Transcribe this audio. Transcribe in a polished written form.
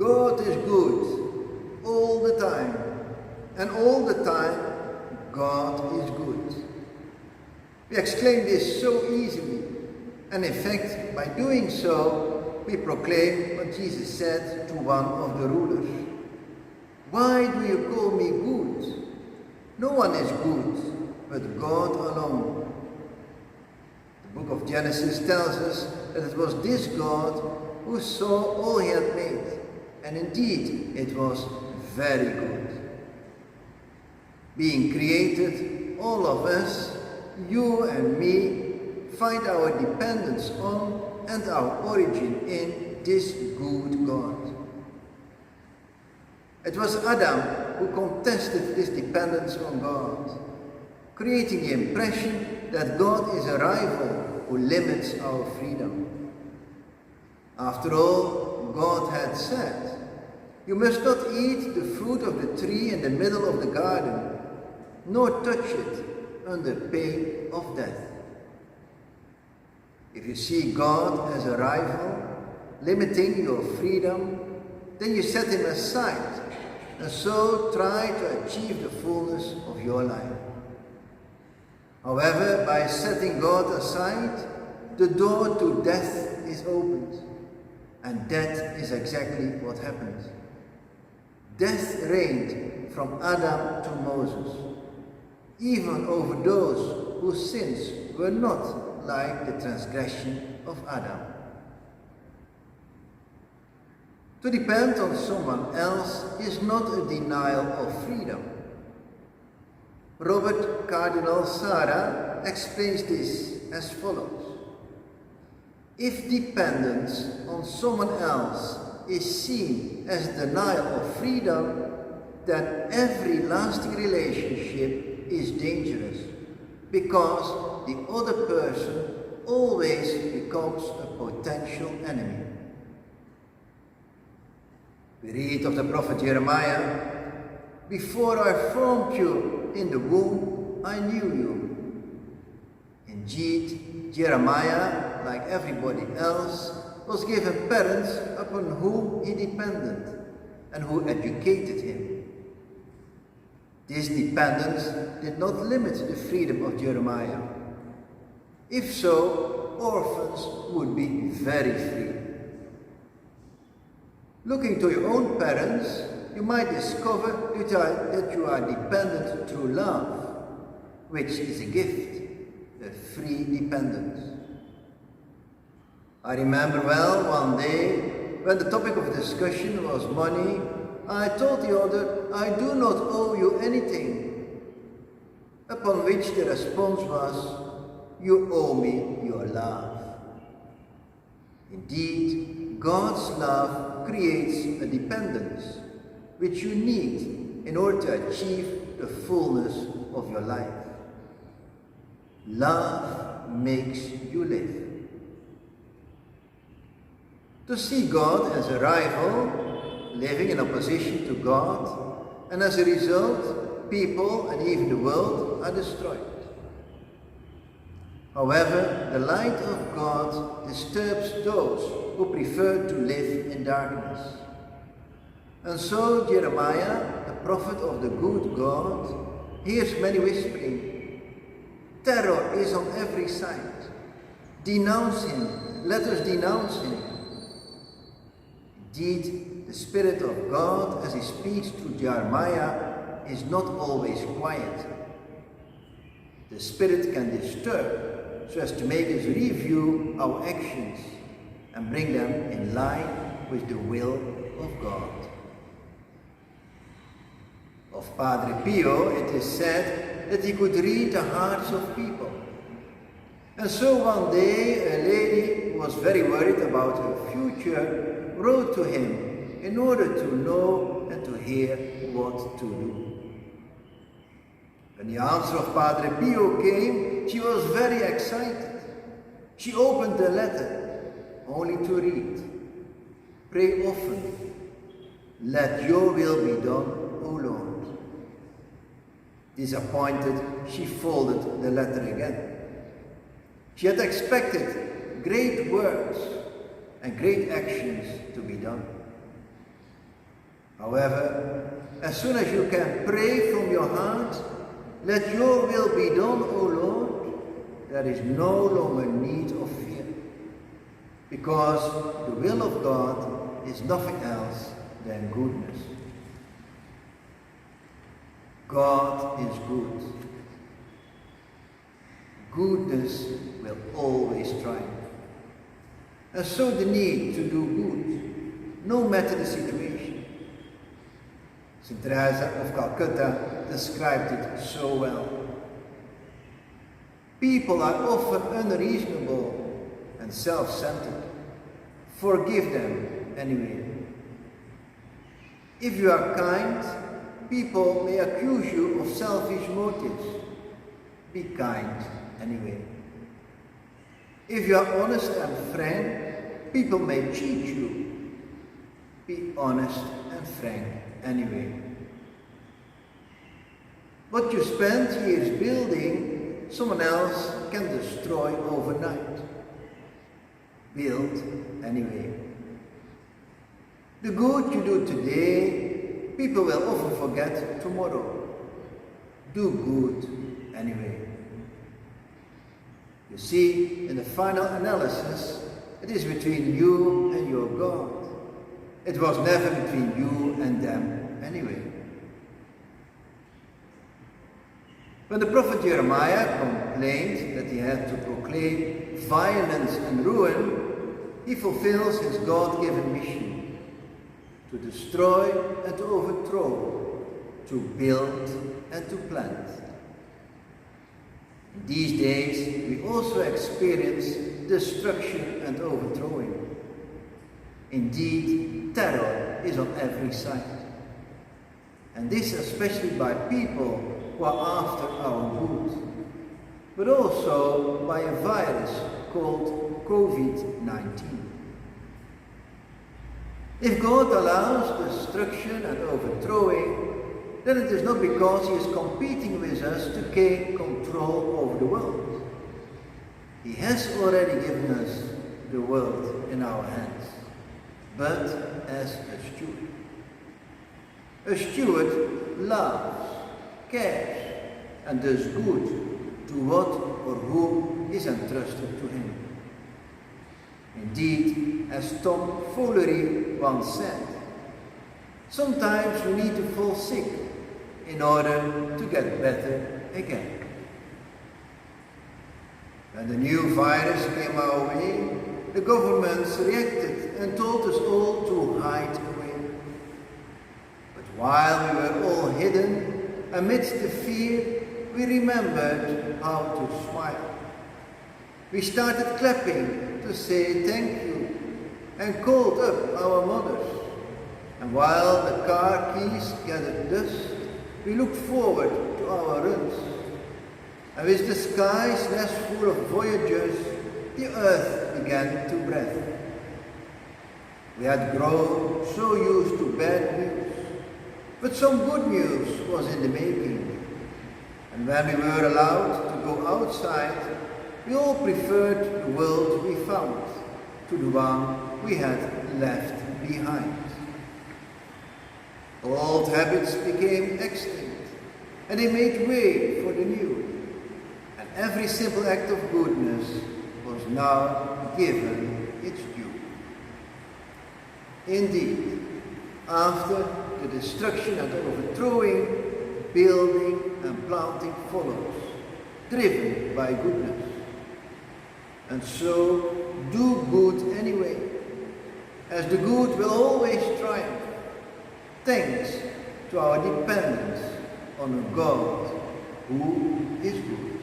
God is good all the time, and all the time God is good. We exclaim this so easily, and in fact, by doing so, we proclaim what Jesus said to one of the rulers. Why do you call me good? No one is good but God alone. The book of Genesis tells us that it was this God who saw all he had made, and indeed it was very good. Being created, all of us, you and me, find our dependence on and our origin in this good God. It was Adam who contested this dependence on God, creating the impression that God is a rival who limits our freedom. After all, God had said, "You must not eat the fruit of the tree in the middle of the garden, nor touch it under pain of death." If you see God as a rival, limiting your freedom, then you set him aside and so try to achieve the fullness of your life. However, by setting God aside, the door to death is opened, and that is exactly what happened. Death reigned from Adam to Moses, even over those whose sins were not like the transgression of Adam. To depend on someone else is not a denial of freedom. Robert Cardinal Sarah explains this as follows. If dependence on someone else is seen as denial of freedom, then every lasting relationship is dangerous, because the other person always becomes a potential enemy. We read of the prophet Jeremiah, "Before I formed you in the womb, I knew you." Indeed, Jeremiah, like everybody else, was given parents upon whom he depended and who educated him. This dependence did not limit the freedom of Jeremiah. If so, orphans would be very free. Looking to your own parents, you might discover that you are dependent through love, which is a gift, a free dependence. I remember well one day, when the topic of discussion was money, I told the other, "I do not owe you anything." Upon which the response was, "You owe me your love." Indeed, God's love creates a dependence which you need in order to achieve the fullness of your life. Love makes you live. To see God as a rival, living in opposition to God, and as a result, people and even the world are destroyed. However, the light of God disturbs those who prefer to live in darkness. And so Jeremiah, the prophet of the good God, hears many whispering, "Terror is on every side. Denounce him, let us denounce him." Indeed, the Spirit of God, as he speaks through Jeremiah, is not always quiet. The Spirit can disturb so as to make us review our actions and bring them in line with the will of God. Of Padre Pio, it is said that he could read the hearts of people. And so one day, a lady who was very worried about her future wrote to him in order to know and to hear what to do. When the answer of Padre Pio came, she was very excited. She opened the letter, only to read, "Pray often, let your will be done, O Lord." Disappointed, she folded the letter again. She had expected great words and great actions to be done. However, as soon as you can pray from your heart, let your will be done, O Lord, there is no longer need of fear, because the will of God is nothing else than goodness. God is good. Goodness will always triumph. And so the need to do good, no matter the situation. St. Teresa of Calcutta described it so well. People are often unreasonable and self-centered. Forgive them anyway. If you are kind, people may accuse you of selfish motives. Be kind anyway. If you are honest and frank, people may cheat you. Be honest and frank anyway. What you spend years building, someone else can destroy overnight. Build anyway. The good you do today, people will often forget tomorrow. Do good anyway. You see, in the final analysis, it is between you and your God. It was never between you and them anyway. When the prophet Jeremiah complained that he had to proclaim violence and ruin, he fulfills his God-given mission to destroy and to overthrow, to build and to plant. In these days, we also experience destruction and overthrowing. Indeed, terror is on every side. And this especially by people who are after our good, but also by a virus called COVID-19. If God allows destruction and overthrowing, then it is not because he is competing with us to gain control over the world. He has already given us the world in our hands, but as a steward. A steward loves, cares, and does good to what or whom is entrusted to him. Indeed, as Tom Fowlery once said, sometimes we need to fall sick in order to get better again. When the new virus came our way, the governments reacted and told us all to hide away. But while we were all hidden amidst the fear, we remembered how to smile. We started clapping to say thank you and called up our mothers. And while the car keys gathered dust, we looked forward to our runs. And with the skies less full of voyagers, the earth began to breathe. We had grown so used to bad news, but some good news was in the making. And when we were allowed to go outside, we all preferred the world we found to the one we had left behind. Old habits became extinct, and they made way for the new. And every simple act of goodness was now given its due. Indeed, after the destruction and overthrowing, building and planting follows, driven by goodness. And so, do good anyway, as the good will always triumph, thanks to our dependence on a God who is good.